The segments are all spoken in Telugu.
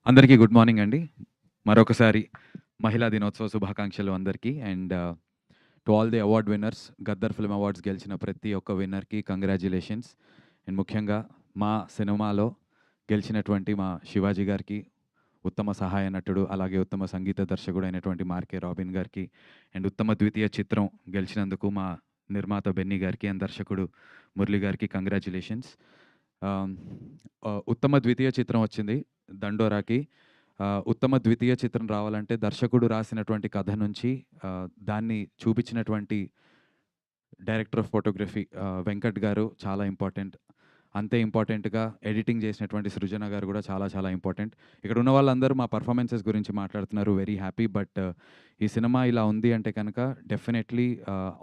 అందరికీ గుడ్ మార్నింగ్ అండి. మరొకసారి మహిళా దినోత్సవ శుభాకాంక్షలు అందరికీ. And to all the award winners, Gaddar film awards గెలిచిన ప్రతి ఒక్క విన్నర్‌కి కంగ్రాచ్యులేషన్స్. అండ్ ముఖ్యంగా మా సినిమాలో గెలిచినటువంటి మా శివాజీ గారికి, ఉత్తమ సహాయ నటుడు, అలాగే ఉత్తమ సంగీత దర్శకుడు అయినటువంటి మార్కే రాబిన్ గారికి, అండ్ ఉత్తమ ద్వితీయ చిత్రం గెలిచినందుకు మా నిర్మాత బెన్నీ గారికి, అండ్ దర్శకుడు మురళి గారికి కంగ్రాచ్యులేషన్స్. ఉత్తమ ద్వితీయ చిత్రం వచ్చింది దండోరాకి. ఉత్తమ ద్వితీయ చిత్రం రావాలంటే దర్శకుడు రాసినటువంటి కథ నుంచి దాన్ని చూపించినటువంటి డైరెక్టర్ ఆఫ్ ఫోటోగ్రఫీ వెంకట్ గారు చాలా ఇంపార్టెంట్. అంతే ఇంపార్టెంట్‌గా ఎడిటింగ్ చేసినటువంటి సృజన గారు కూడా చాలా చాలా ఇంపార్టెంట్. ఇక్కడ ఉన్న వాళ్ళందరూ మా పర్ఫార్మెన్సెస్ గురించి మాట్లాడుతున్నారు. Very happy. బట్ ఈ సినిమా ఇలా ఉంది అంటే కనుక డెఫినెట్లీ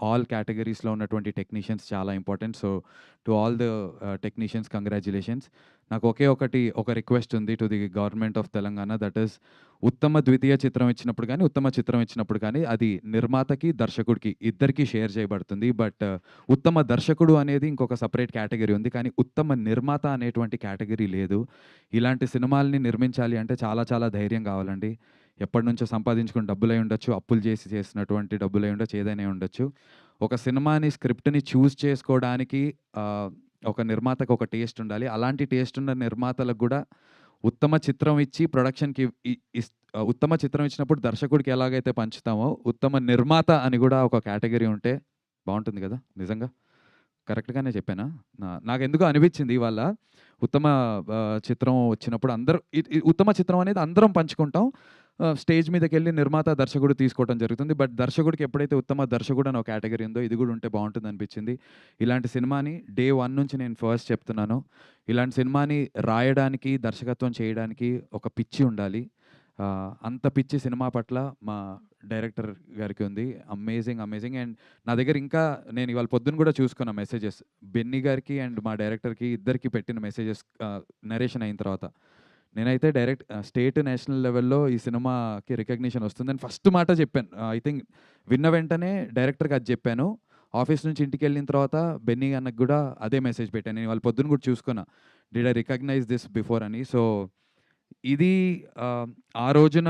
ఆల్ కేటగిరీస్‌లో ఉన్నటువంటి టెక్నీషియన్స్ చాలా important. So to all the technicians congratulations. నాకు ఒక రిక్వెస్ట్ ఉంది to the government of Telangana. That is ఉత్తమ ద్వితీయ చిత్రం ఇచ్చినప్పుడు కానీ, ఉత్తమ చిత్రం ఇచ్చినప్పుడు కానీ అది నిర్మాతకి, దర్శకుడికి ఇద్దరికీ షేర్ చేయబడుతుంది. బట్ ఉత్తమ దర్శకుడు అనేది ఇంకొక సెపరేట్ కేటగిరీ ఉంది. కానీ ఉత్తమ నిర్మాత అనేటువంటి కేటగిరీ లేదు. ఇలాంటి సినిమాల్ని నిర్మించాలి అంటే చాలా చాలా ధైర్యం కావాలండి. ఎప్పటినుంచో సంపాదించుకున్న డబ్బులై ఉండొచ్చు, అప్పులు చేసి చేసినటువంటి డబ్బులై ఉండొచ్చు, ఏదైనా ఉండొచ్చు. ఒక సినిమాని స్క్రిప్ట్‌ని చూజ్ చేసుకోవడానికి ఒక నిర్మాతకు ఒక టేస్ట్ ఉండాలి. అలాంటి టేస్ట్ ఉన్న నిర్మాతలకు కూడా ఉత్తమ చిత్రం ఇచ్చి ప్రొడక్షన్‌కి ఉత్తమ చిత్రం ఇచ్చినప్పుడు దర్శకుడికి ఎలాగైతే పంచుతామో, ఉత్తమ నిర్మాత అని కూడా ఒక కేటగిరీ ఉంటే బావుంటుంది కదా! నిజంగా. కరెక్ట్‌గానే చెప్పానా? నాకెందుకో అనిపించింది ఇవాళ ఉత్తమ చిత్రం వచ్చినప్పుడు అందరూ ఉత్తమ చిత్రం అనేది అందరం పంచుకుంటాం. స్టేజ్ మీదకెళ్ళి నిర్మాత, దర్శకుడు తీసుకోవడం జరుగుతుంది. బట్ దర్శకుడికి ఎప్పుడైతే ఉత్తమ దర్శకుడు అని ఒక కేటగిరీ ఉందో ఇది కూడా ఉంటే బావుంటుందనిపించింది. ఇలాంటి సినిమాని డే 1 నుంచి నేను ఫస్ట్ చెప్తున్నాను. ఇలాంటి సినిమాని రాయడానికి, దర్శకత్వం చేయడానికి ఒక పిచ్చి ఉండాలి. అంత పిచ్చి సినిమా పట్ల మా డైరెక్టర్ గారికి ఉంది. Amazing, amazing. అండ్ నా దగ్గర ఇంకా నేను ఇవాళ పొద్దున కూడా చూసుకున్న మెసేజెస్. బెన్నీ గారికి అండ్ మా డైరెక్టర్‌కి ఇద్దరికీ పెట్టిన మెసేజెస్ నరేషన్ అయిన తర్వాత. నేనైతే డైరెక్ట్ స్టేట్, నేషనల్ లెవెల్‌లో ఈ సినిమాకి రికగ్నిషన్ వస్తుందని ఫస్ట్ మాట చెప్పాను. ఐ థింక్ విన్న వెంటనే డైరెక్టర్‌కి అది చెప్పాను. ఆఫీస్ నుంచి ఇంటికెళ్ళిన తర్వాత బెన్నీ అన్నకి కూడా అదే మెసేజ్ పెట్టాను. నేను ఇవాళ పొద్దున కూడా చూసుకున్నా. Did I recognise this before అని. సో ఇది ఆ రోజున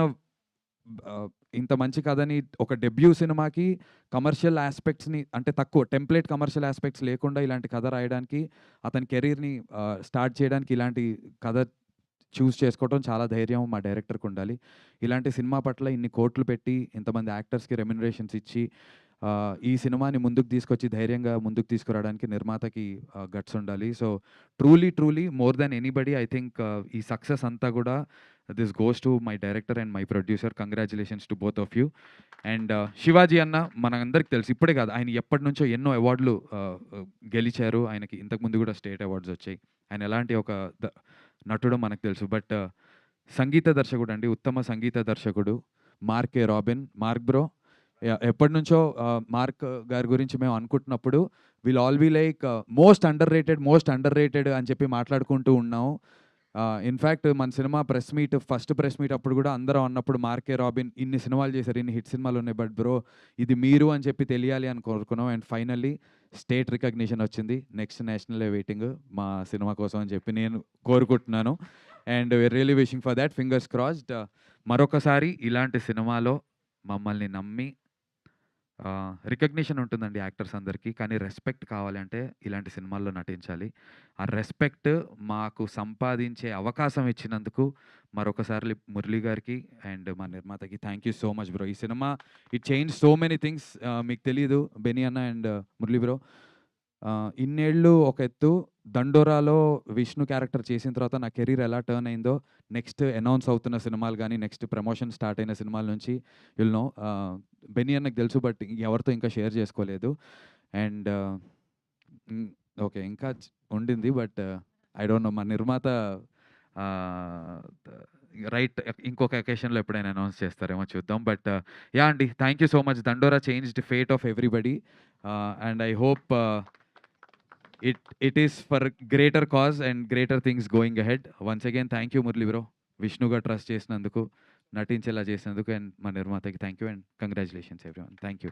ఆహ్, ఇంత మంచి కథని ఒక డెబ్యూ సినిమాకి కమర్షియల్ యాస్పెక్ట్స్‌ని అంటే తక్కువ టెంప్లేట్ కమర్షియల్ యాస్పెక్ట్స్ లేకుండా ఇలాంటి కథ రాయడానికి, అతని కెరీర్‌ని స్టార్ట్ చేయడానికి ఇలాంటి కథ చూజ్ చేసుకోవడం చాలా ధైర్యం మా డైరెక్టర్‌కి ఉండాలి. ఇలాంటి సినిమా పట్ల ఇన్ని కోట్లు పెట్టి, ఇంతమంది యాక్టర్స్‌కి రెమ్యునరేషన్స్ ఇచ్చి, ఈ సినిమాని ముందుకు తీసుకొచ్చి ధైర్యంగా ముందుకు తీసుకురావడానికి నిర్మాతకి గట్స్ ఉండాలి. So truly more than anybody I think ఈ సక్సెస్ అంతా కూడా this goes to my director and my producer. Congratulations to both of you. And Shivaji అన్న మనందరికి తెలుసు. ఇప్పుడే కాదు, ఆయన ఎప్పటినుంచో ఎన్నో అవార్డులు గెలిచారు. ఆయనకి ఇంతకుముందు కూడా స్టేట్ అవార్డ్స్ వచ్చాయి. ఆయన ఎలాంటి ఒక నటుడో మనకు తెలుసు. బట్ సంగీత దర్శకుడు అండి, ఉత్తమ సంగీత దర్శకుడు మార్కే రాబిన్. మార్క్ బ్రో, ఎప్పటినుంచో మార్క్ గారి గురించి మేము అనుకుంటున్నప్పుడు will all be like most underrated అని చెప్పి మాట్లాడుకుంటూ ఉన్నాము. ఇన్‌ఫాక్ట్ మన సినిమా ఫస్ట్ ప్రెస్ మీట్ అప్పుడు కూడా అందరం అన్నప్పుడు మార్కే రాబిన్ ఇన్ని సినిమాలు చేశారు, ఇన్ని హిట్ సినిమాలు ఉన్నాయి. బట్ బ్రో ఇది మీరు అని చెప్పి తెలియాలి అని కోరుకున్నాం. అండ్ ఫైనల్లీ స్టేట్ రికగ్నిషన్ వచ్చింది. నెక్స్ట్ నేషనల్ వెయిటింగ్ మా సినిమా కోసం అని చెప్పి నేను కోరుకుంటున్నాను. And we're really wishing for that. Fingers crossed. మరొకసారి ఇలాంటి సినిమాలో మమ్మల్ని నమ్మి రికగ్నిషన్ ఉంటుందండి యాక్టర్స్ అందరికీ. కానీ రెస్పెక్ట్ కావాలి అంటే ఇలాంటి సినిమాల్లో నటించాలి. ఆ రెస్పెక్ట్ మాకు సంపాదించే అవకాశం ఇచ్చినందుకు మరొకసారి మురళి గారికి అండ్ మా నిర్మాతకి thank you so much bro. ఈ cinema it change so many things. మీకు తెలీదు బెనీ అన్న అండ్ మురళి బ్రో, ఇన్నేళ్ళు ఒక ఎత్తు, దండోరాలో విష్ణు క్యారెక్టర్ చేసిన తర్వాత నా కెరీర్ ఎలా టర్న్ అయిందో, నెక్స్ట్ అనౌన్స్ అవుతున్న సినిమాలు కానీ, నెక్స్ట్ ప్రమోషన్ స్టార్ట్ అయిన సినిమాల నుంచి యుల్ నో. బెన్నీ అన్నకి తెలుసు, బట్ ఎవరితో ఇంకా షేర్ చేసుకోలేదు. అండ్ ఓకే, ఇంకా ఉండింది. బట్ ఐ డోంట్ నో, మా నిర్మాత రైట్ ఇంకొక అకేషన్‌లో ఎప్పుడైనా అనౌన్స్ చేస్తారేమో చూద్దాం. బట్ యాహ్ అండి, థ్యాంక్ యూ సో మచ్. దండోరా changed fate of everybody. And I hope it is for greater cause and greater things going ahead. Once again, thank you Murli bro. Vishnuga trust చేసినందుకు, నటించేలా చేసినందుకు, అండ్ మా నిర్మాతకి thank you and congratulations everyone. Thank you.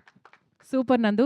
Super నందు.